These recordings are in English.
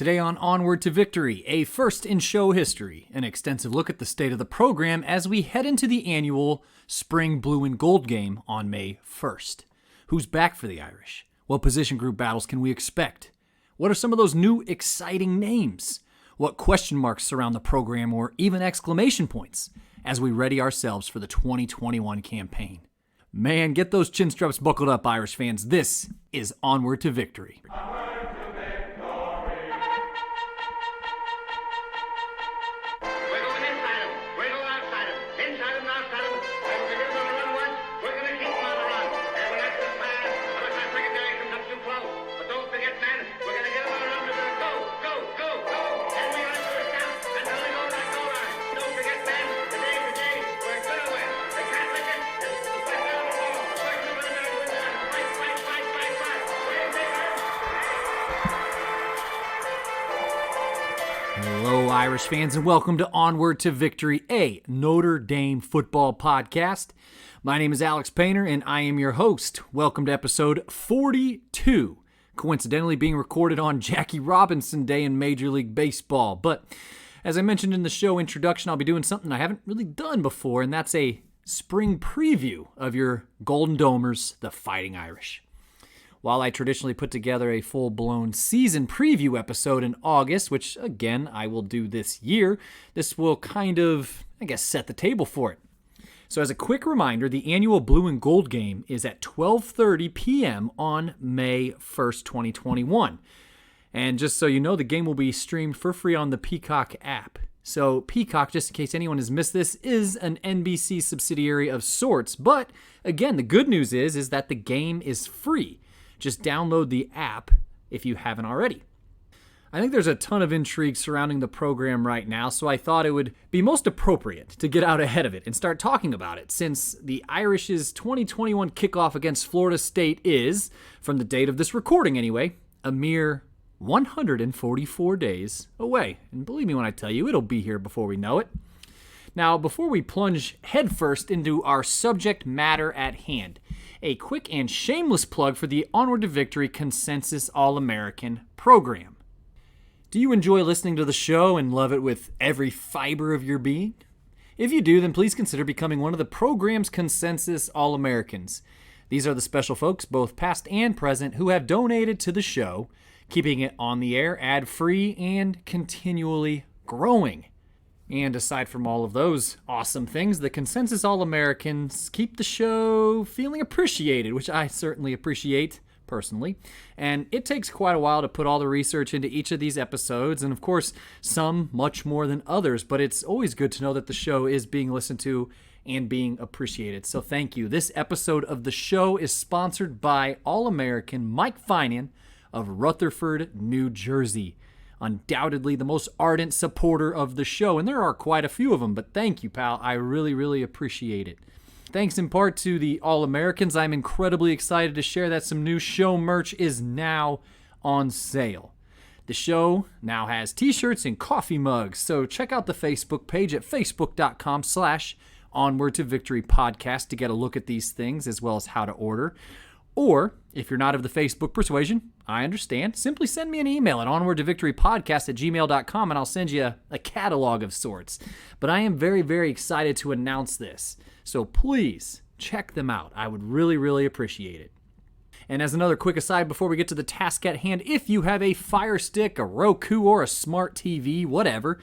Today on Onward to Victory, a first in show history, an extensive look at the state of the program as we head into the annual Spring Blue and Gold game on May 1st. Who's back for the Irish? What position group battles can we expect? What are some of those new exciting names? What question marks surround the program or even exclamation points as we ready ourselves for the 2021 campaign? Man, get those chin straps buckled up, Irish fans. This is Onward to Victory. Hello, Irish fans, and welcome to Onward to Victory, a Notre Dame football podcast. My name is Alex Painter, and I am your host. Welcome to episode 42, coincidentally being recorded on Jackie Robinson Day in Major League Baseball. But as I mentioned in the show introduction, I'll be doing something I haven't really done before, and that's a spring preview of your Golden Domers, the Fighting Irish. While I traditionally put together a full-blown season preview episode in August, which, again, I will do this year, this will kind of, set the table for it. So as a quick reminder, the annual Blue and Gold game is at 12:30 p.m. on May 1st, 2021. And just so you know, the game will be streamed for free on the Peacock app. So Peacock, just in case anyone has missed this, is an NBC subsidiary of sorts. But, again, the good news is that the game is free. Just download the app if you haven't already. I think there's a ton of intrigue surrounding the program right now, so I thought it would be most appropriate to get out ahead of it and start talking about it, since the Irish's 2021 kickoff against Florida State is, from the date of this recording anyway, a mere 144 days away. And believe me when I tell you, it'll be here before we know it. Now, before we plunge headfirst into our subject matter at hand, a quick and shameless plug for the Onward to Victory Consensus All-American program. Do you enjoy listening to the show and love it with every fiber of your being? If you do, then please consider becoming one of the program's Consensus All-Americans. These are the special folks, both past and present, who have donated to the show, keeping it on the air, ad-free, and continually growing. And aside from all of those awesome things, the Consensus All-Americans keep the show feeling appreciated, which I certainly appreciate personally. And it takes quite a while to put all the research into each of these episodes, and of course, some much more than others, but it's always good to know that the show is being listened to and being appreciated. So thank you. This episode of the show is sponsored by All-American Mike Finan of Rutherford, New Jersey. Undoubtedly the most ardent supporter of the show, and there are quite a few of them, but thank you, pal. I really, really appreciate it. Thanks in part to the All-Americans, I'm incredibly excited to share that some new show merch is now on sale. The show now has t-shirts and coffee mugs, so check out the Facebook page at facebook.com/Onward to Victory podcast to get a look at these things as well as how to order. Or, if you're not of the Facebook persuasion, I understand. Simply send me an email at onwardtovictorypodcast@gmail.com and I'll send you a catalog of sorts. But I am very, very excited to announce this. So please check them out. I would really, really appreciate it. And as another quick aside before we get to the task at hand, if you have a Fire Stick, a Roku, or a smart TV, whatever,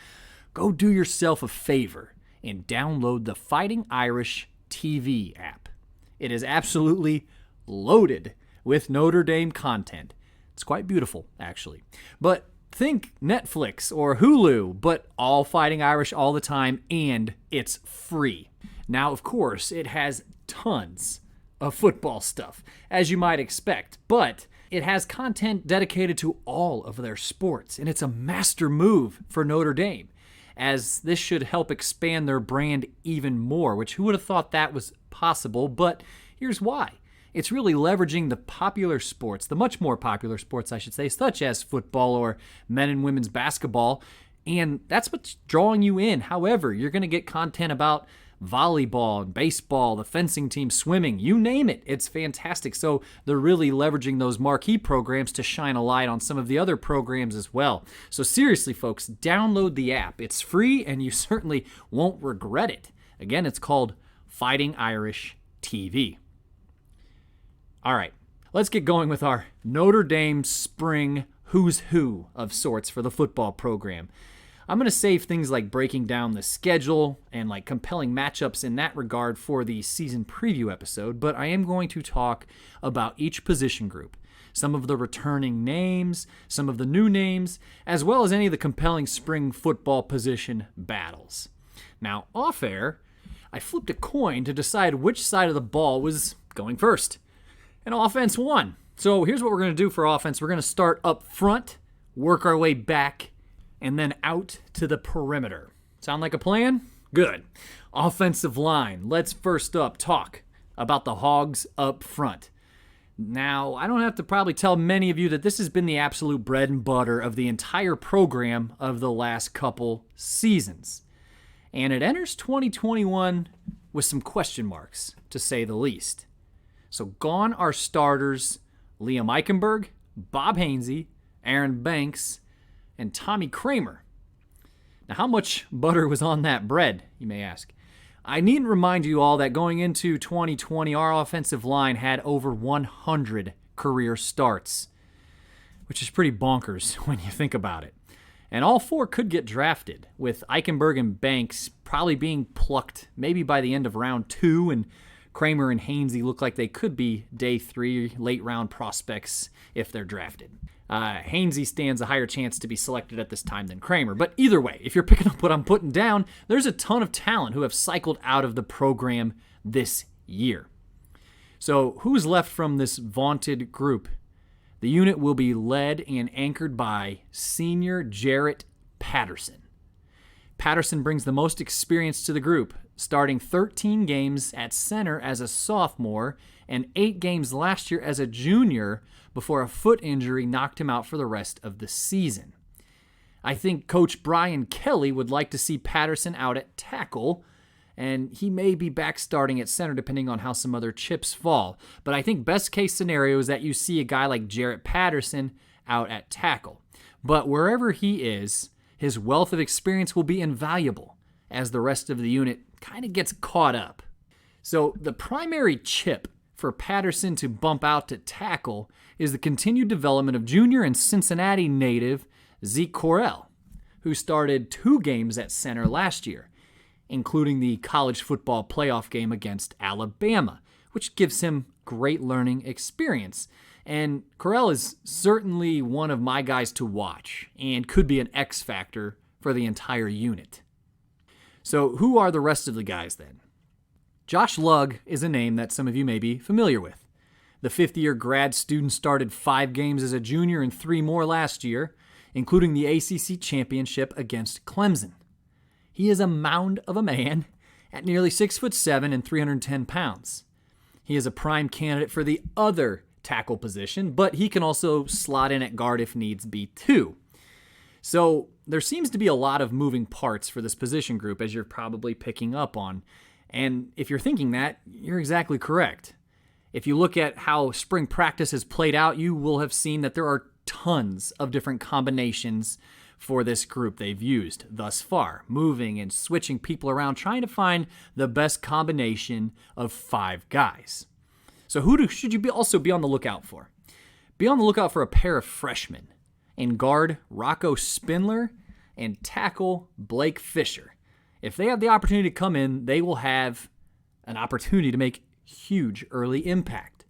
go do yourself a favor and download the Fighting Irish TV app. It is absolutely loaded with Notre Dame content. It's quite beautiful, actually. But think Netflix or Hulu, but all Fighting Irish all the time, and it's free. Now, of course, it has tons of football stuff, as you might expect, but it has content dedicated to all of their sports, and it's a master move for Notre Dame, as this should help expand their brand even more, which who would have thought that was possible, but here's why. It's really leveraging the popular sports, the much more popular sports, I should say, such as football or men and women's basketball, and that's what's drawing you in. However, you're going to get content about volleyball and baseball, the fencing team, swimming, you name it. It's fantastic. So they're really leveraging those marquee programs to shine a light on some of the other programs as well. So seriously, folks, download the app. It's free and you certainly won't regret it. Again, it's called Fighting Irish TV. All right, let's get going with our Notre Dame spring who's who of sorts for the football program. I'm going to save things like breaking down the schedule and like compelling matchups in that regard for the season preview episode, but I am going to talk about each position group, some of the returning names, some of the new names, as well as any of the compelling spring football position battles. Now, off air, I flipped a coin to decide which side of the ball was going first, and offense won. So here's what we're going to do for offense. We're going to start up front, work our way back, and then out to the perimeter. Sound like a plan? Good. Offensive line. Let's first up talk about the Hogs up front. Now, I don't have to probably tell many of you that this has been the absolute bread and butter of the entire program of the last couple seasons. And it enters 2021 with some question marks, to say the least. So gone are starters Liam Eichenberg, Bob Hainsey, Aaron Banks, and Tommy Kramer. Now, how much butter was on that bread, you may ask? I needn't remind you all that going into 2020, our offensive line had over 100 career starts, which is pretty bonkers when you think about it. And all four could get drafted, with Eichenberg and Banks probably being plucked maybe by the end of round 2, and Kramer and Hainsey look like they could be day 3 late round prospects if they're drafted. Hainsey stands a higher chance to be selected at this time than Kramer. But either way, if you're picking up what I'm putting down, there's a ton of talent who have cycled out of the program this year. So who's left from this vaunted group? The unit will be led and anchored by senior Jarrett Patterson. Patterson brings the most experience to the group, starting 13 games at center as a sophomore and 8 games last year as a junior before a foot injury knocked him out for the rest of the season. I think Coach Brian Kelly would like to see Patterson out at tackle, and he may be back starting at center depending on how some other chips fall. But I think best case scenario is that you see a guy like Jarrett Patterson out at tackle. But wherever he is, his wealth of experience will be invaluable as the rest of the unit kind of gets caught up. So the primary chip for Patterson to bump out to tackle is the continued development of junior and Cincinnati native Zeke Correll, who started 2 games at center last year, including the college football playoff game against Alabama, which gives him great learning experience. And Correll is certainly one of my guys to watch and could be an X factor for the entire unit. So who are the rest of the guys then? Josh Lugg is a name that some of you may be familiar with. The fifth-year grad student started 5 games as a junior and 3 more last year, including the ACC championship against Clemson. He is a mound of a man at nearly 6'7" and 310 pounds. He is a prime candidate for the other tackle position, but he can also slot in at guard if needs be too. So there seems to be a lot of moving parts for this position group, as you're probably picking up on. And if you're thinking that, you're exactly correct. If you look at how spring practice has played out, you will have seen that there are tons of different combinations for this group they've used thus far, moving and switching people around, trying to find the best combination of 5 guys. So should you also be on the lookout for? Be on the lookout for a pair of freshmen in guard Rocco Spindler and tackle Blake Fisher. If they have the opportunity to come in, they will have an opportunity to make huge early impact.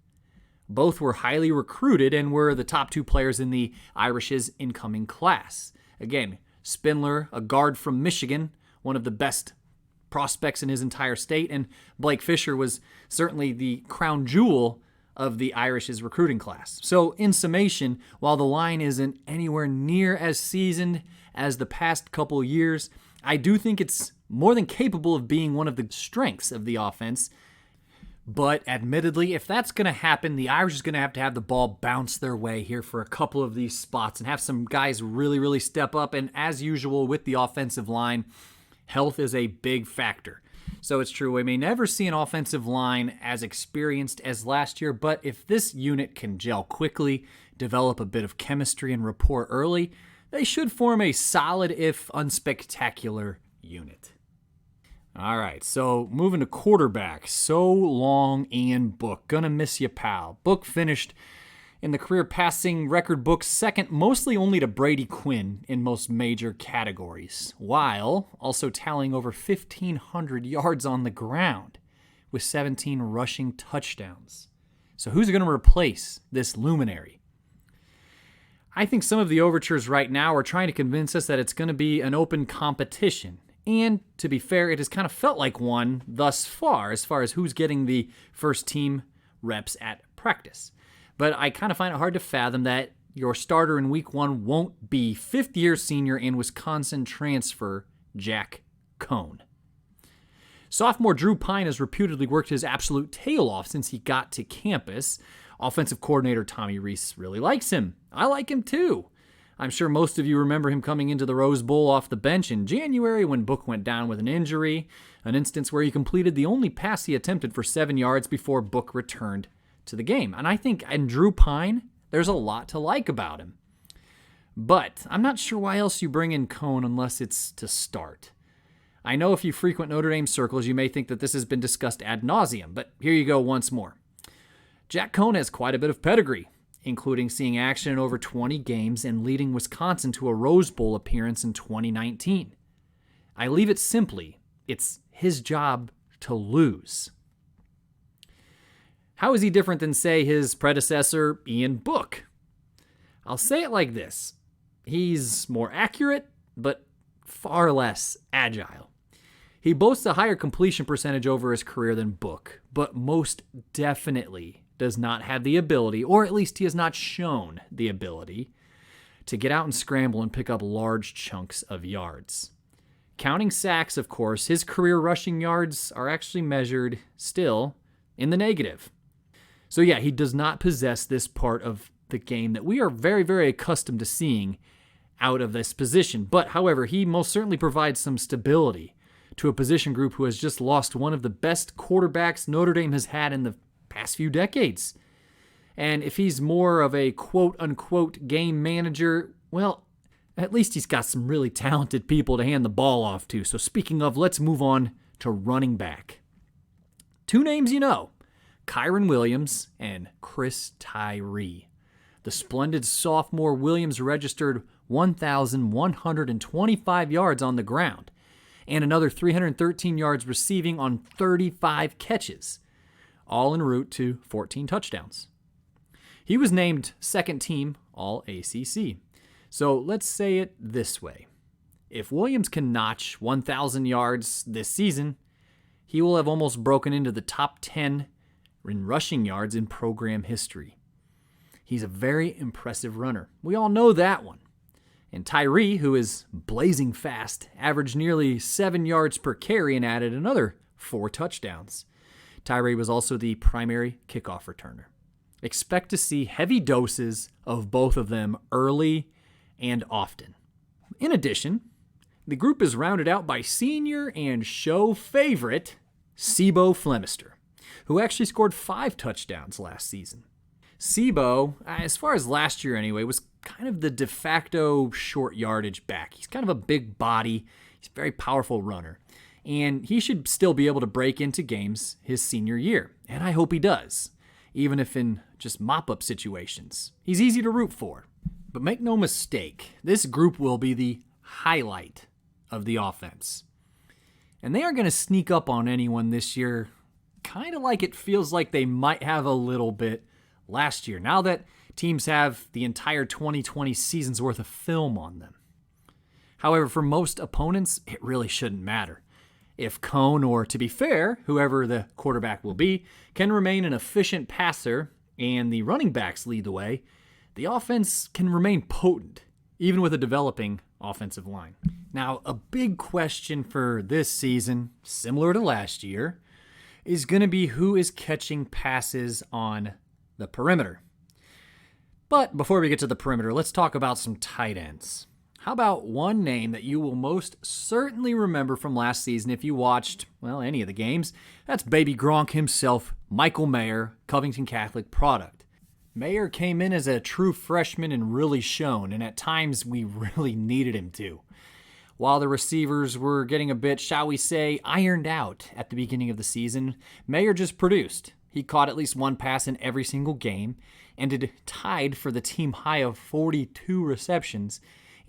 Both were highly recruited and were the top 2 players in the Irish's incoming class. Again, Spindler, a guard from Michigan, one of the best prospects in his entire state, and Blake Fisher was certainly the crown jewel of the Irish's recruiting class. So in summation, while the line isn't anywhere near as seasoned as the past couple years, I do think it's more than capable of being one of the strengths of the offense. But admittedly, if that's going to happen, the Irish is going to have the ball bounce their way here for a couple of these spots and have some guys really, really step up. And as usual with the offensive line, health is a big factor. So it's true, we may never see an offensive line as experienced as last year, but if this unit can gel quickly, develop a bit of chemistry and rapport early, they should form a solid, if unspectacular, unit. All right, so moving to quarterback. So long, Ian Book. Gonna miss you, pal. Book finished in the career passing record book second, mostly only to Brady Quinn in most major categories, while also tallying over 1,500 yards on the ground with 17 rushing touchdowns. So who's going to replace this luminary? I think some of the overtures right now are trying to convince us that it's going to be an open competition. And to be fair, it has kind of felt like one thus far as who's getting the first team reps at practice. But I kind of find it hard to fathom that your starter in week 1 won't be fifth-year senior and Wisconsin transfer Jack Cohn. Sophomore Drew Pine has reputedly worked his absolute tail off since he got to campus. Offensive coordinator Tommy Rees really likes him. I like him too. I'm sure most of you remember him coming into the Rose Bowl off the bench in January when Book went down with an injury, an instance where he completed the only pass he attempted for 7 yards before Book returned to the game. And I think in Drew Pine, there's a lot to like about him. But I'm not sure why else you bring in Cohn unless it's to start. I know if you frequent Notre Dame circles, you may think that this has been discussed ad nauseum, but here you go once more. Jack Cohn has quite a bit of pedigree, including seeing action in over 20 games and leading Wisconsin to a Rose Bowl appearance in 2019. I leave it simply, it's his job to lose. How is he different than, say, his predecessor, Ian Book? I'll say it like this. He's more accurate, but far less agile. He boasts a higher completion percentage over his career than Book, but most definitely does not have the ability, or at least he has not shown the ability, to get out and scramble and pick up large chunks of yards. Counting sacks, of course, his career rushing yards are actually measured still in the negative. So yeah, he does not possess this part of the game that we are very, very accustomed to seeing out of this position. But, however, he most certainly provides some stability to a position group who has just lost one of the best quarterbacks Notre Dame has had in the past few decades. And if he's more of a quote-unquote game manager, well, at least he's got some really talented people to hand the ball off to. So speaking of, let's move on to running back. Two names you know. Kyren Williams and Chris Tyree. The splendid sophomore Williams registered 1,125 yards on the ground and another 313 yards receiving on 35 catches, all en route to 14 touchdowns. He was named second team All-ACC. So let's say it this way. If Williams can notch 1,000 yards this season, he will have almost broken into the top 10 in rushing yards in program history. He's a very impressive runner. We all know that one. And Tyree, who is blazing fast, averaged nearly 7 yards per carry and added another 4 touchdowns. Tyree was also the primary kickoff returner. Expect to see heavy doses of both of them early and often. In addition, the group is rounded out by senior and show favorite Sibo Flemister, who actually scored 5 touchdowns last season. Sibo, as far as last year anyway, was kind of the de facto short yardage back. He's kind of a big body. He's a very powerful runner. And he should still be able to break into games his senior year. And I hope he does, even if in just mop-up situations. He's easy to root for. But make no mistake, this group will be the highlight of the offense. And they are going to sneak up on anyone this year, kind of like it feels like they might have a little bit last year, now that teams have the entire 2020 season's worth of film on them. However, for most opponents, it really shouldn't matter. If Cohn, or to be fair, whoever the quarterback will be, can remain an efficient passer and the running backs lead the way, the offense can remain potent, even with a developing offensive line. Now, a big question for this season, similar to last year, is going to be who is catching passes on the perimeter. But before we get to the perimeter, let's talk about some tight ends. How about one name that you will most certainly remember from last season if you watched, well, any of the games? That's baby Gronk himself, Michael Mayer, Covington Catholic product. Mayer came in as a true freshman and really shone, and at times we really needed him to. While the receivers were getting a bit, shall we say, ironed out at the beginning of the season, Mayer just produced. He caught at least one pass in every single game, ended tied for the team high of 42 receptions,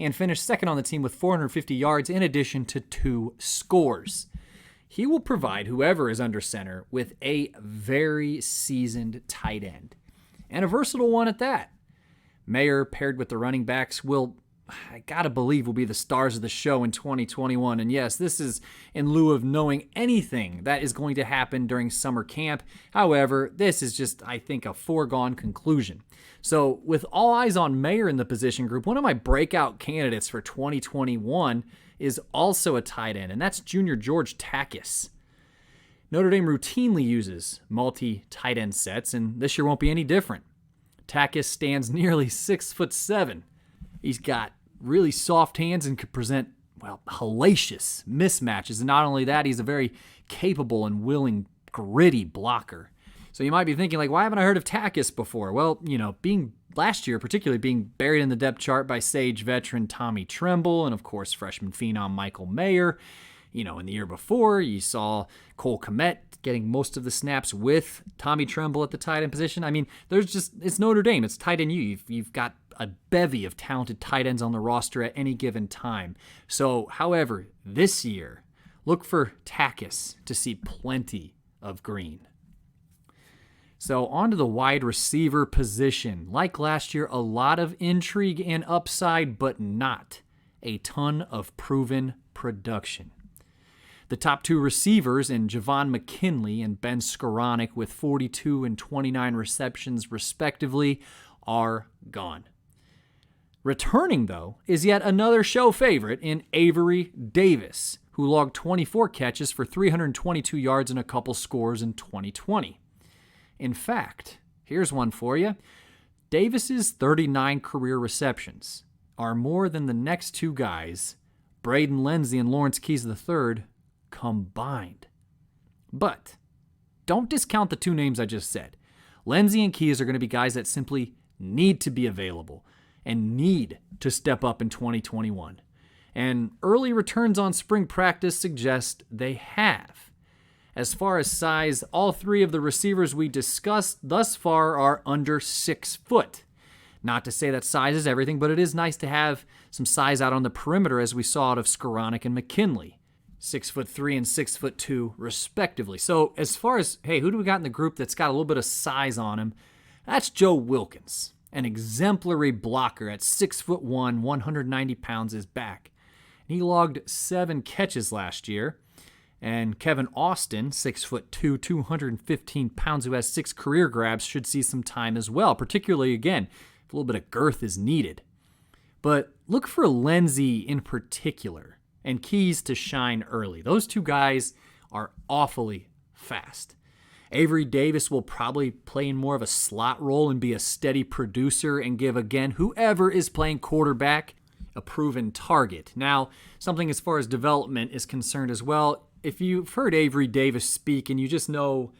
and finished second on the team with 450 yards in addition to 2 scores. He will provide whoever is under center with a very seasoned tight end, and a versatile one at that. Mayer, paired with the running backs, I gotta believe, will be the stars of the show in 2021. And yes, this is in lieu of knowing anything that is going to happen during summer camp. However, this is just, I think, a foregone conclusion. So with all eyes on Mayer in the position group, one of my breakout candidates for 2021 is also a tight end, and that's junior George Takis. Notre Dame routinely uses multi-tight end sets, and this year won't be any different. Takis stands nearly 6'7". He's got really soft hands and could present, hellacious mismatches. And not only that, he's a very capable and willing, gritty blocker. So you might be thinking, why haven't I heard of Takis before? Well, last year, particularly being buried in the depth chart by Sage veteran Tommy Tremble and, of course, freshman phenom Michael Mayer. In the year before, you saw Cole Kmet getting most of the snaps with Tommy Tremble at the tight end position. It's Notre Dame. It's tight end You've got a bevy of talented tight ends on the roster at any given time. So, however, this year, look for Takis to see plenty of green. So, on to the wide receiver position. Like last year, a lot of intrigue and upside, but not a ton of proven production. The top 2 receivers in Javon McKinley and Ben Skoranek with 42 and 29 receptions respectively are gone. Returning, though, is yet another show favorite in Avery Davis, who logged 24 catches for 322 yards and a couple scores in 2020. In fact, here's one for you. Davis's 39 career receptions are more than the next 2 guys, Braden Lenzy and Lawrence Keys III, combined. But don't discount the 2 names I just said. Lenzy and Keys are going to be guys that simply need to be available and need to step up in 2021. And early returns on spring practice suggest they have. As far as size, all 3 of the receivers we discussed thus far are under 6 foot. Not to say that size is everything, but it is nice to have some size out on the perimeter as we saw out of Skoranek and McKinley. 6'3" and 6'2", respectively. So as far as, who do we got in the group that's got a little bit of size on him? That's Joe Wilkins, an exemplary blocker at 6'1", 190 pounds is back. He logged 7 catches last year. And Kevin Austin, 6'2", 215 pounds, who has 6 career grabs, should see some time as well, particularly, again, if a little bit of girth is needed. But look for Lenzy in particular and Keys to shine early. Those 2 guys are awfully fast. Avery Davis will probably play in more of a slot role and be a steady producer and give, again, whoever is playing quarterback a proven target. Now, something as far as development is concerned as well, if you've heard Avery Davis speak and you just know,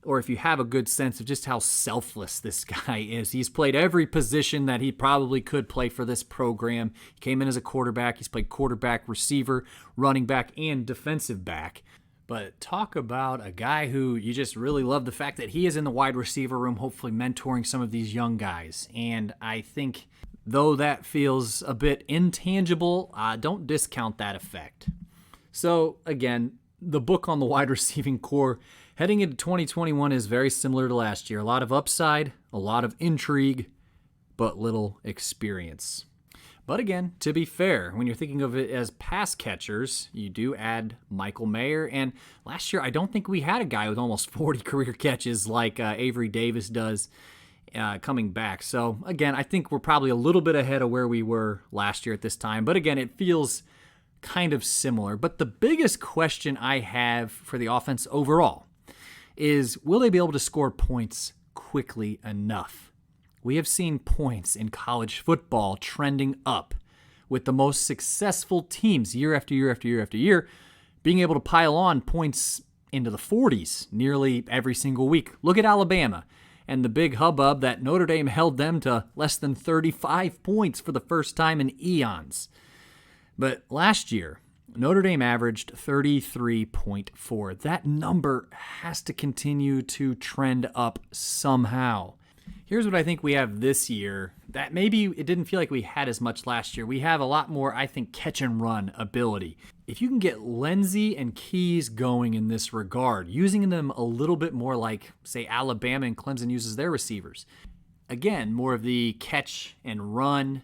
or if you have a good sense of just how selfless this guy is, he's played every position that he probably could play for this program. He came in as a quarterback. He's played quarterback, receiver, running back, and defensive back. But talk about a guy who you just really love the fact that he is in the wide receiver room, hopefully mentoring some of these young guys. And I think, though that feels a bit intangible, don't discount that effect. So, again, the book on the wide receiving core heading into 2021 is very similar to last year. A lot of upside, a lot of intrigue, but little experience. But again, to be fair, when you're thinking of it as pass catchers, you do add Michael Mayer. And last year, I don't think we had a guy with almost 40 career catches like Avery Davis does coming back. So again, I think we're probably a little bit ahead of where we were last year at this time. But again, it feels kind of similar. But the biggest question I have for the offense overall is, will they be able to score points quickly enough? We have seen points in college football trending up with the most successful teams year after year after year after year, being able to pile on points into the 40s nearly every single week. Look at Alabama and the big hubbub that Notre Dame held them to less than 35 points for the first time in eons. But last year, Notre Dame averaged 33.4. That number has to continue to trend up somehow. Here's what I think we have this year that maybe it didn't feel like we had as much last year. We have a lot more, I think, catch and run ability. If you can get Lindsey and Keys going in this regard, using them a little bit more like, say, Alabama and Clemson uses their receivers. Again, more of the catch and run,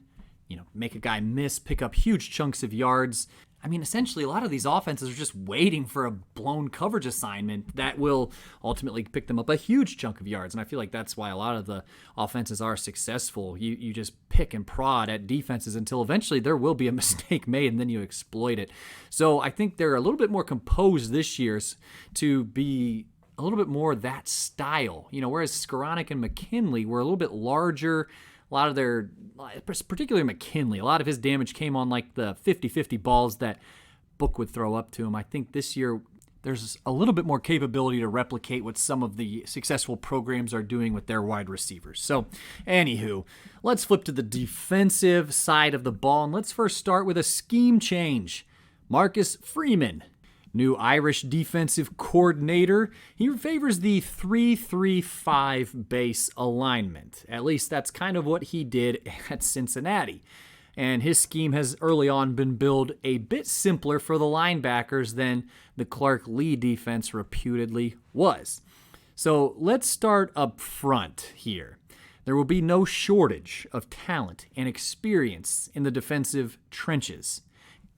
make a guy miss, pick up huge chunks of yards. I mean, essentially, a lot of these offenses are just waiting for a blown coverage assignment that will ultimately pick them up a huge chunk of yards. And I feel like that's why a lot of the offenses are successful. You just pick and prod at defenses until eventually there will be a mistake made, and then you exploit it. So I think they're a little bit more composed this year to be a little bit more that style. Whereas Skoranek and McKinley were a little bit larger. A lot of their, particularly McKinley, a lot of his damage came on like the 50-50 balls that Book would throw up to him. I think this year there's a little bit more capability to replicate what some of the successful programs are doing with their wide receivers. So, anywho, let's flip to the defensive side of the ball, and let's first start with a scheme change. Marcus Freeman, new Irish defensive coordinator. He favors the 3-3-5 base alignment. At least that's kind of what he did at Cincinnati. And his scheme has early on been built a bit simpler for the linebackers than the Clark Lee defense reputedly was. So let's start up front here. There will be no shortage of talent and experience in the defensive trenches.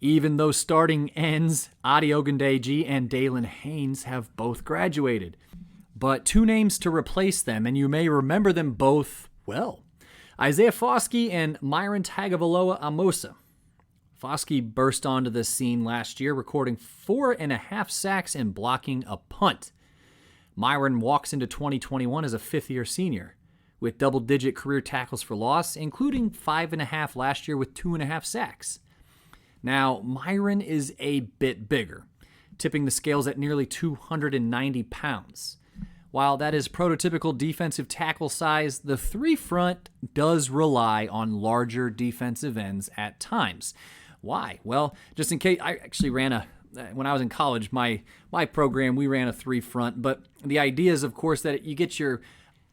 Even though starting ends Adi Ogundeji and Dalen Haynes have both graduated. But two names to replace them, and you may remember them both well. Isaiah Foskey and Myron Tagovailoa Amosa. Foskey burst onto the scene last year, recording 4.5 sacks and blocking a punt. Myron walks into 2021 as a fifth-year senior, with double-digit career tackles for loss, including 5.5 last year with 2.5 sacks. Now, Myron is a bit bigger, tipping the scales at nearly 290 pounds. While that is prototypical defensive tackle size, the three front does rely on larger defensive ends at times. Why? Well, just in case, I actually when I was in college, my program, we ran a three front, but the idea is, of course, that you get your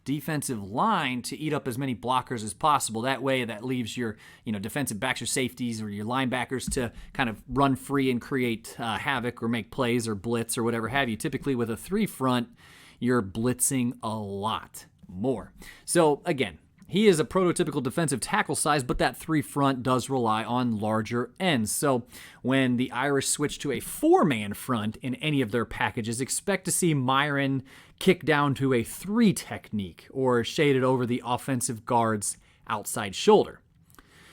defensive line to eat up as many blockers as possible. That way, that leaves your defensive backs or safeties or your linebackers to kind of run free and create havoc or make plays or blitz or whatever have you. Typically, with a three front, you're blitzing a lot more. So again, he is a prototypical defensive tackle size, but that three front does rely on larger ends. So when the Irish switch to a four-man front in any of their packages, expect to see Myron kick down to a three technique or shaded over the offensive guard's outside shoulder.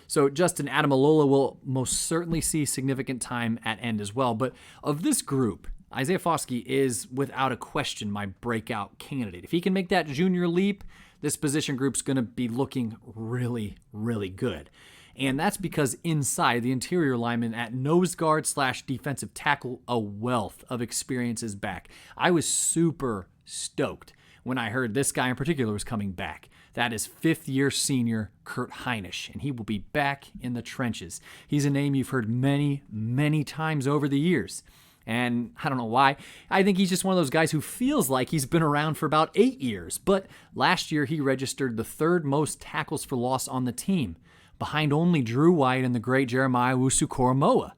So Justin Adamalola will most certainly see significant time at end as well. But of this group, Isaiah Foskey is without a question my breakout candidate. If he can make that junior leap, this position group's going to be looking really, really good. And that's because inside, the interior lineman at nose guard / defensive tackle, a wealth of experience is back. I was super stoked when I heard this guy in particular was coming back. That is fifth-year senior Kurt Heinich, and he will be back in the trenches. He's a name you've heard many, many times over the years. And I don't know why. I think he's just one of those guys who feels like he's been around for about 8 years. But last year, he registered the third most tackles for loss on the team, behind only Drew White and the great Jeremiah Wusu-Koromoa.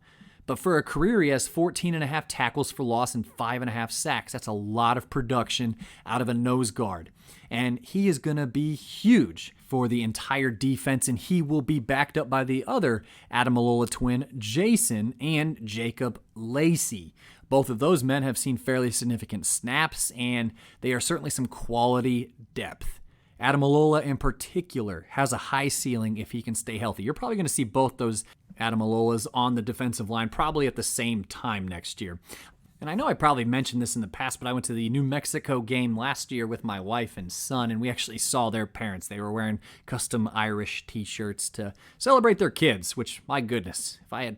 But for a career, he has 14.5 tackles for loss and 5.5 sacks. That's a lot of production out of a nose guard. And he is going to be huge for the entire defense, and he will be backed up by the other Adamalola twin, Jason and Jacob Lacey. Both of those men have seen fairly significant snaps, and they are certainly some quality depth. Adamalola in particular has a high ceiling if he can stay healthy. You're probably going to see both those Adamalolas on the defensive line probably at the same time next year. And I know I probably mentioned this in the past, but I went to the New Mexico game last year with my wife and son, and we actually saw their parents. They were wearing custom Irish t-shirts to celebrate their kids, which, my goodness, if I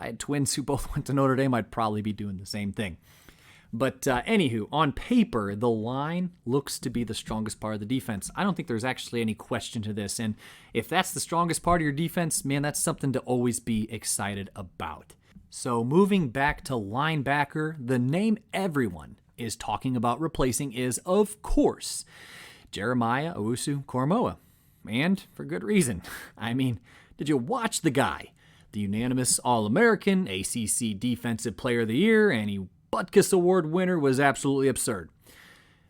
had twins who both went to Notre Dame, I'd probably be doing the same thing. But anywho, on paper, the line looks to be the strongest part of the defense. I don't think there's actually any question to this. And if that's the strongest part of your defense, man, that's something to always be excited about. So moving back to linebacker, the name everyone is talking about replacing is, of course, Jeremiah Owusu-Koramoah. And for good reason. I mean, did you watch the guy? The unanimous All-American, ACC Defensive Player of the Year, and he Butkus Award winner was absolutely absurd.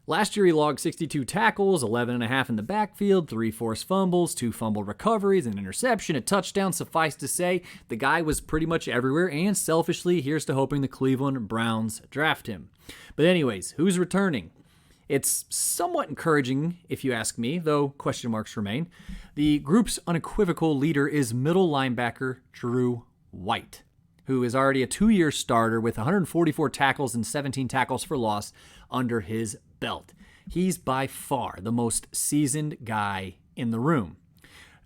Last year, he logged 62 tackles, 11.5 in the backfield, 3 forced fumbles, 2 fumbled recoveries, an interception, a touchdown. Suffice to say, the guy was pretty much everywhere, and selfishly, here's to hoping the Cleveland Browns draft him. But anyways, who's returning? It's somewhat encouraging, if you ask me, though question marks remain. The group's unequivocal leader is middle linebacker Drew White, who is already a 2-year starter with 144 tackles and 17 tackles for loss under his belt. He's by far the most seasoned guy in the room.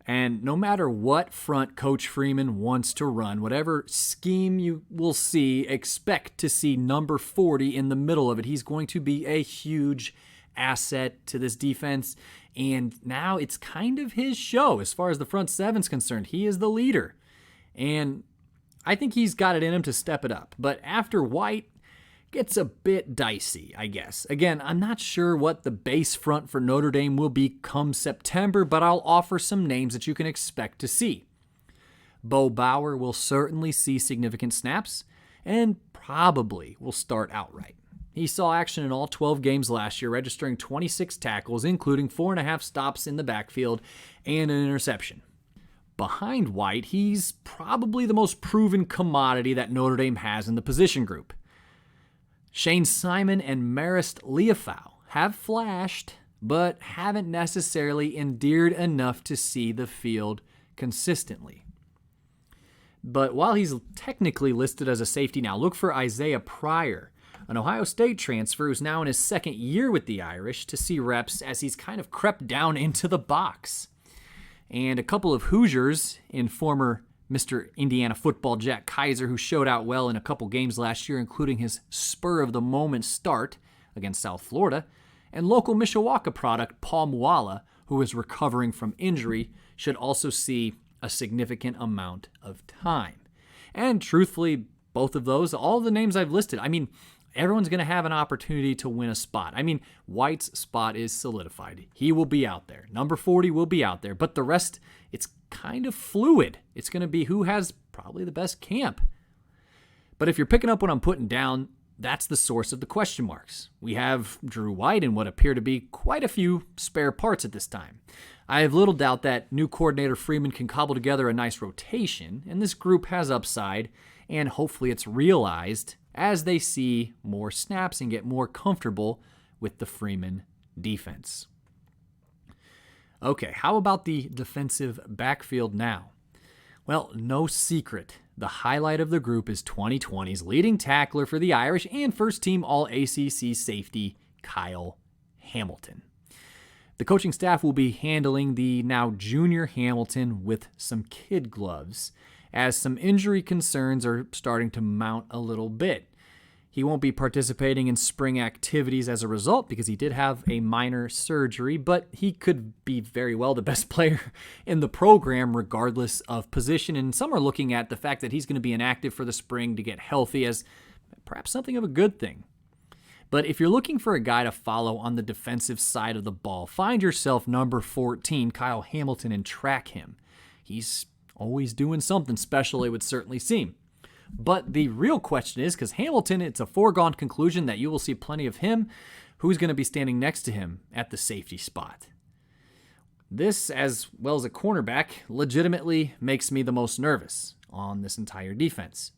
And no matter what front Coach Freeman wants to run, whatever scheme you will see, expect to see number 40 in the middle of it. He's going to be a huge asset to this defense. And now it's kind of his show as far as the front seven's concerned. He is the leader. And I think he's got it in him to step it up. But after White, gets a bit dicey, I guess. Again, I'm not sure what the base front for Notre Dame will be come September, but I'll offer some names that you can expect to see. Beau Bauer will certainly see significant snaps and probably will start outright. He saw action in all 12 games last year, registering 26 tackles, including 4.5 stops in the backfield and an interception. Behind White, he's probably the most proven commodity that Notre Dame has in the position group. Shane Simon and Marist Liufau have flashed, but haven't necessarily endeared enough to see the field consistently. But while he's technically listed as a safety now, look for Isaiah Pryor, an Ohio State transfer who's now in his second year with the Irish, to see reps as he's kind of crept down into the box. And a couple of Hoosiers in former Mr. Indiana football Jack Kaiser, who showed out well in a couple games last year, including his spur-of-the-moment start against South Florida, and local Mishawaka product Paul Muala, who is recovering from injury, should also see a significant amount of time. And truthfully, both of those, all the names I've listed, I mean, everyone's going to have an opportunity to win a spot. I mean, White's spot is solidified. He will be out there. Number 40 will be out there. But the rest, it's kind of fluid. It's going to be who has probably the best camp. But if you're picking up what I'm putting down, that's the source of the question marks. We have Drew White and what appear to be quite a few spare parts at this time. I have little doubt that new coordinator Freeman can cobble together a nice rotation, and this group has upside, and hopefully it's realized as they see more snaps and get more comfortable with the Freeman defense. Okay, how about the defensive backfield now? Well, no secret. The highlight of the group is 2020's leading tackler for the Irish and first-team All-ACC safety Kyle Hamilton. The coaching staff will be handling the now junior Hamilton with some kid gloves, as some injury concerns are starting to mount a little bit. He won't be participating in spring activities as a result because he did have a minor surgery, but he could be very well the best player in the program regardless of position. And some are looking at the fact that he's going to be inactive for the spring to get healthy as perhaps something of a good thing. But if you're looking for a guy to follow on the defensive side of the ball, find yourself number 14, Kyle Hamilton, and track him. He's always doing something special, it would certainly seem. But the real question is, because Hamilton, it's a foregone conclusion that you will see plenty of him, who's going to be standing next to him at the safety spot? This, as well as a cornerback, legitimately makes me the most nervous on this entire defense.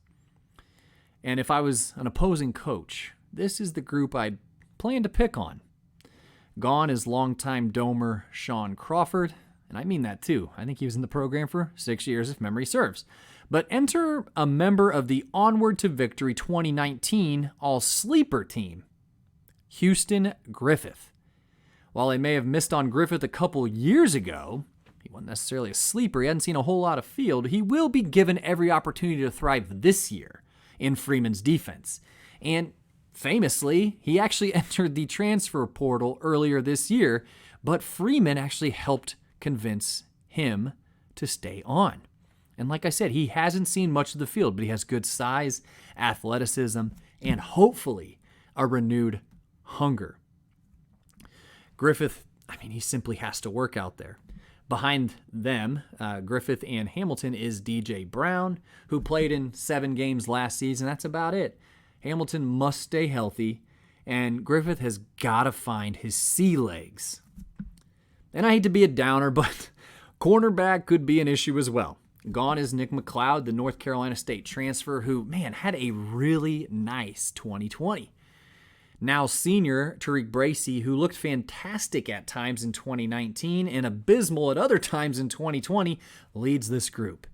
And if I was an opposing coach, this is the group I'd plan to pick on. Gone is longtime Domer Sean Crawford, and I mean that too. I think he was in the program for 6 years if memory serves. But enter a member of the Onward to Victory 2019 All-Sleeper team, Houston Griffith. While I may have missed on Griffith a couple years ago, he wasn't necessarily a sleeper, he hadn't seen a whole lot of field, he will be given every opportunity to thrive this year in Freeman's defense. And famously, he actually entered the transfer portal earlier this year, but Freeman actually helped convince him to stay on. And like I said, he hasn't seen much of the field, but he has good size, athleticism, and hopefully a renewed hunger. Griffith, he simply has to work out there. Behind them, Griffith and Hamilton, is DJ Brown, who played in 7 games last season. That's about it. Hamilton must stay healthy, and Griffith has got to find his sea legs. And I hate to be a downer, but cornerback could be an issue as well. Gone is Nick McLeod, the North Carolina State transfer, who, had a really nice 2020. Now senior Tariq Bracy, who looked fantastic at times in 2019 and abysmal at other times in 2020, leads this group.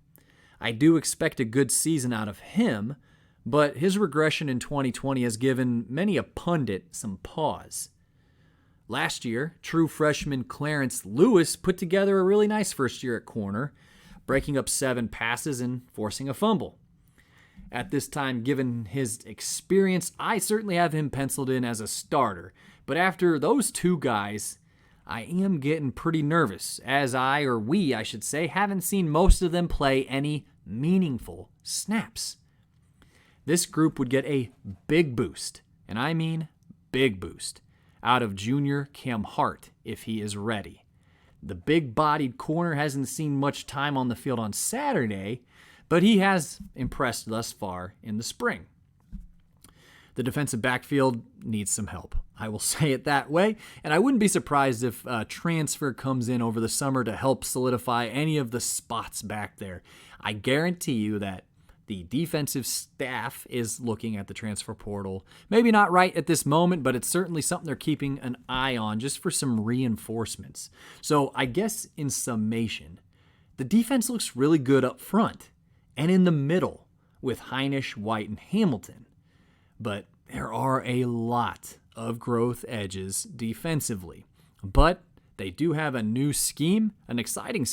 I do expect a good season out of him, but his regression in 2020 has given many a pundit some pause. Last year, true freshman Clarence Lewis put together a really nice first year at corner, breaking up 7 passes and forcing a fumble. At this time, given his experience, I certainly have him penciled in as a starter. But after those 2 guys, I am getting pretty nervous, as we, I should say, haven't seen most of them play any meaningful snaps. This group would get a big boost, and I mean big boost, out of junior Cam Hart if he is ready. The big-bodied corner hasn't seen much time on the field on Saturday, but he has impressed thus far in the spring. The defensive backfield needs some help. I will say it that way, and I wouldn't be surprised if a transfer comes in over the summer to help solidify any of the spots back there. I guarantee you that the defensive staff is looking at the transfer portal. Maybe not right at this moment, but it's certainly something they're keeping an eye on just for some reinforcements. So I guess in summation, the defense looks really good up front and in the middle with Heinich, White, and Hamilton. But there are a lot of growth edges defensively. But they do have a new scheme, an exciting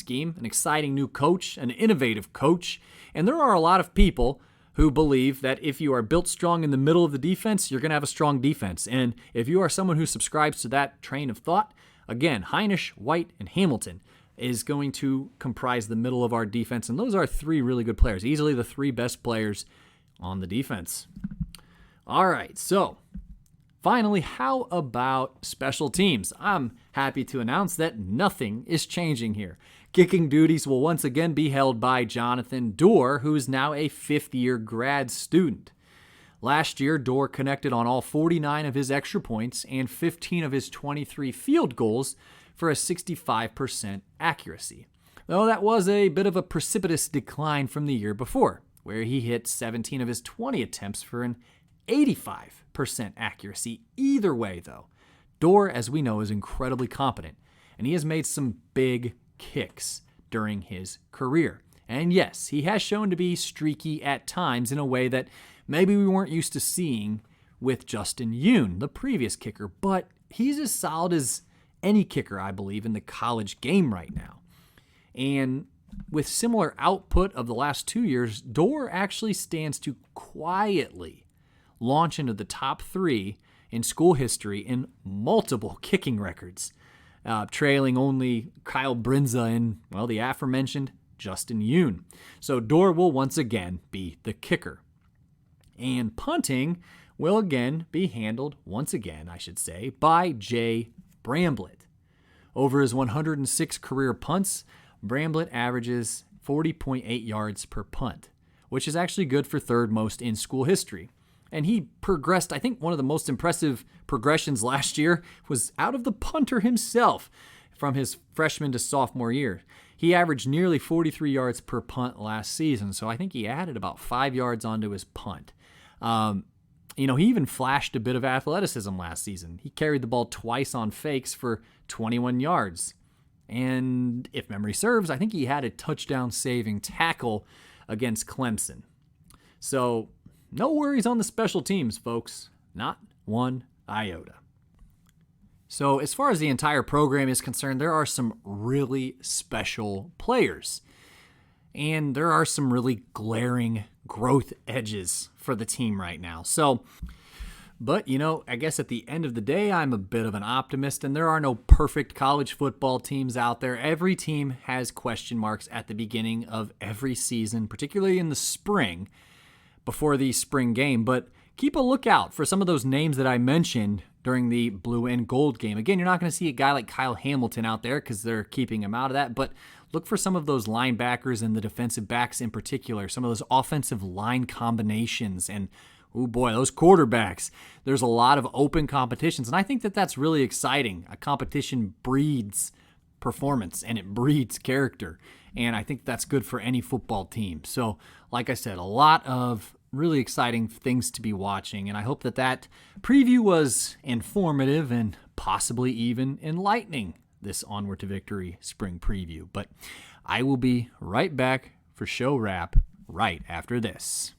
new coach, an innovative coach, and there are a lot of people who believe that if you are built strong in the middle of the defense, you're going to have a strong defense. And if you are someone who subscribes to that train of thought, again, Heinich, White, and Hamilton is going to comprise the middle of our defense, and those are 3 really good players, easily the 3 best players on the defense. All right, so finally, how about special teams? I'm happy to announce that nothing is changing here. Kicking duties will once again be held by Jonathan Dorr, who is now a 5th-year grad student. Last year, Dorr connected on all 49 of his extra points and 15 of his 23 field goals for a 65% accuracy. Though that was a bit of a precipitous decline from the year before, where he hit 17 of his 20 attempts for an 85% accuracy. Either way, though, Dorr, as we know, is incredibly competent, and he has made some big kicks during his career. And yes, he has shown to be streaky at times in a way that maybe we weren't used to seeing with Justin Yoon, the previous kicker, but he's as solid as any kicker, I believe, in the college game right now. And with similar output of the last 2 years, Dorr actually stands to quietly launch into the top 3 in school history in multiple kicking records, trailing only Kyle Brinza and, the aforementioned Justin Yoon. So Dorr will once again be the kicker. And punting will again be handled, by Jay Bramblett. Over his 106 career punts, Bramblett averages 40.8 yards per punt, which is actually good for 3rd most in school history. And he progressed, I think one of the most impressive progressions last year was out of the punter himself from his freshman to sophomore year. He averaged nearly 43 yards per punt last season, so I think he added about 5 yards onto his punt. He even flashed a bit of athleticism last season. He carried the ball twice on fakes for 21 yards. And if memory serves, I think he had a touchdown-saving tackle against Clemson. So no worries on the special teams, folks. Not one iota. So as far as the entire program is concerned, there are some really special players. And there are some really glaring growth edges for the team right now. But, I guess at the end of the day, I'm a bit of an optimist, and there are no perfect college football teams out there. Every team has question marks at the beginning of every season, particularly in the spring, before the spring game. But keep a lookout for some of those names that I mentioned during the blue and gold game. Again, you're not going to see a guy like Kyle Hamilton out there because they're keeping him out of that, but look for some of those linebackers and the defensive backs in particular, some of those offensive line combinations, and oh boy, those quarterbacks. There's a lot of open competitions, and I think that that's really exciting. A competition breeds performance, and it breeds character, and I think that's good for any football team. So, like I said, a lot of really exciting things to be watching, and I hope that preview was informative and possibly even enlightening, this Onward to Victory spring preview. But I will be right back for show wrap right after this.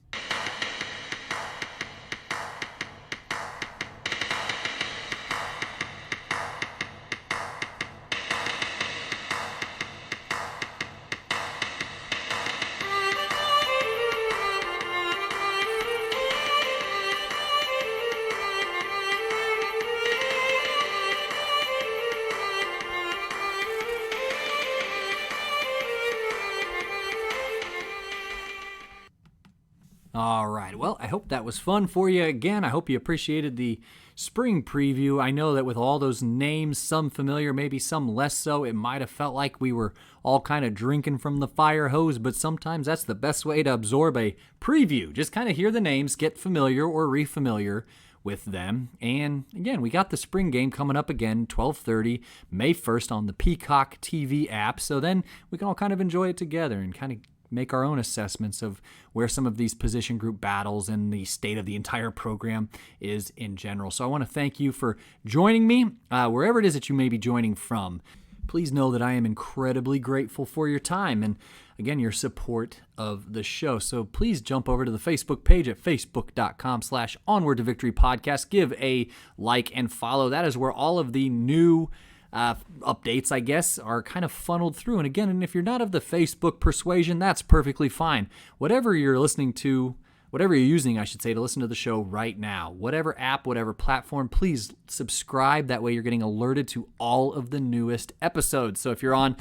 All right, well, I hope that was fun for you. Again, I hope you appreciated the spring preview. I know that with all those names, some familiar, maybe some less so, it might have felt like we were all kind of drinking from the fire hose, but sometimes that's the best way to absorb a preview. Just kind of hear the names, get familiar or refamiliar with them. And again, we got the spring game coming up again, 12:30, May 1st on the Peacock TV app. So then we can all kind of enjoy it together and kind of make our own assessments of where some of these position group battles and the state of the entire program is in general. So I want to thank you for joining me, wherever it is that you may be joining from. Please know that I am incredibly grateful for your time and, again, your support of the show. So please jump over to the Facebook page at facebook.com/Onward to Victory podcast. Give a like and follow. That is where all of the new updates, I guess, are kind of funneled through. And again, if you're not of the Facebook persuasion, that's perfectly fine. Whatever you're listening to, whatever you're using, I should say, to listen to the show right now, whatever app, whatever platform, please subscribe. That way you're getting alerted to all of the newest episodes. So if you're on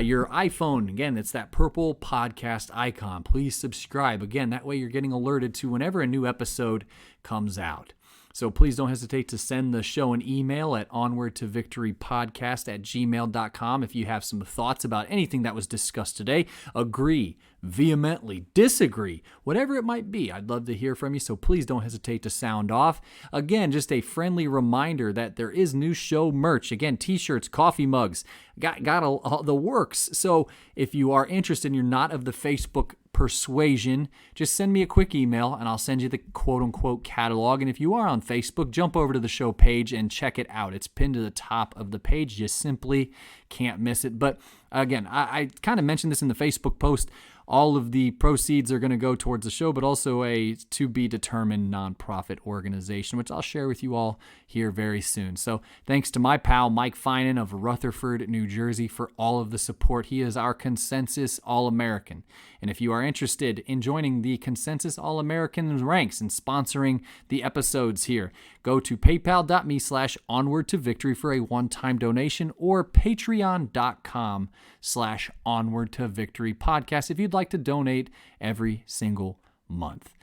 your iPhone, again, it's that purple podcast icon. Please subscribe. Again, that way you're getting alerted to whenever a new episode comes out. So please don't hesitate to send the show an email at onwardtovictorypodcast@gmail.com if you have some thoughts about anything that was discussed today. Agree, vehemently, disagree, whatever it might be. I'd love to hear from you, so please don't hesitate to sound off. Again, just a friendly reminder that there is new show merch. Again, t-shirts, coffee mugs, got the works. So if you are interested and you're not of the Facebook persuasion, just send me a quick email and I'll send you the quote-unquote catalog. And if you are on Facebook, jump over to the show page and check it out. It's pinned to the top of the page. You simply can't miss it. But again, I kind of mentioned this in the Facebook post. All of the proceeds are going to go towards the show, but also a to-be-determined nonprofit organization, which I'll share with you all here very soon. So thanks to my pal, Mike Finan of Rutherford, New Jersey, for all of the support. He is our Consensus All-American. And if you are interested in joining the Consensus All-American ranks and sponsoring the episodes here, go to paypal.me/onward-to-victory for a one-time donation or patreon.com/onward-to-victory podcast if you'd like to donate every single month.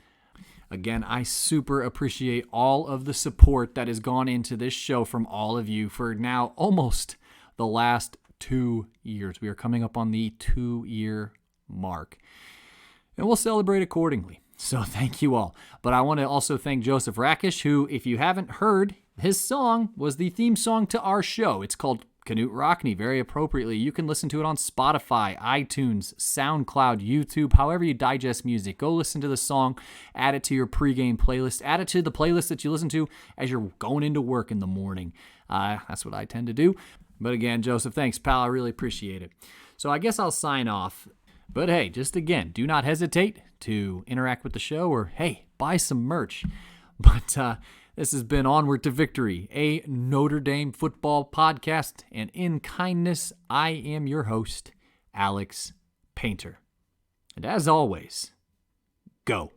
Again, I super appreciate all of the support that has gone into this show from all of you for now almost the last 2 years. We are coming up on the 2-year mark, and we'll celebrate accordingly. So thank you all. But I want to also thank Joseph Rakish, who, if you haven't heard, his song was the theme song to our show. It's called Canute Rockney, very appropriately. You can listen to it on Spotify, iTunes, SoundCloud, YouTube, however you digest music. Go listen to the song, add it to your pregame playlist, add it to the playlist that you listen to as you're going into work in the morning. That's what I tend to do. But again, Joseph, thanks, pal. I really appreciate it. So I guess I'll sign off. But hey, just again, do not hesitate to interact with the show or, hey, buy some merch. But this has been Onward to Victory, a Notre Dame football podcast. And in kindness, I am your host, Alex Painter. And as always, go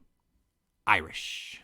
Irish.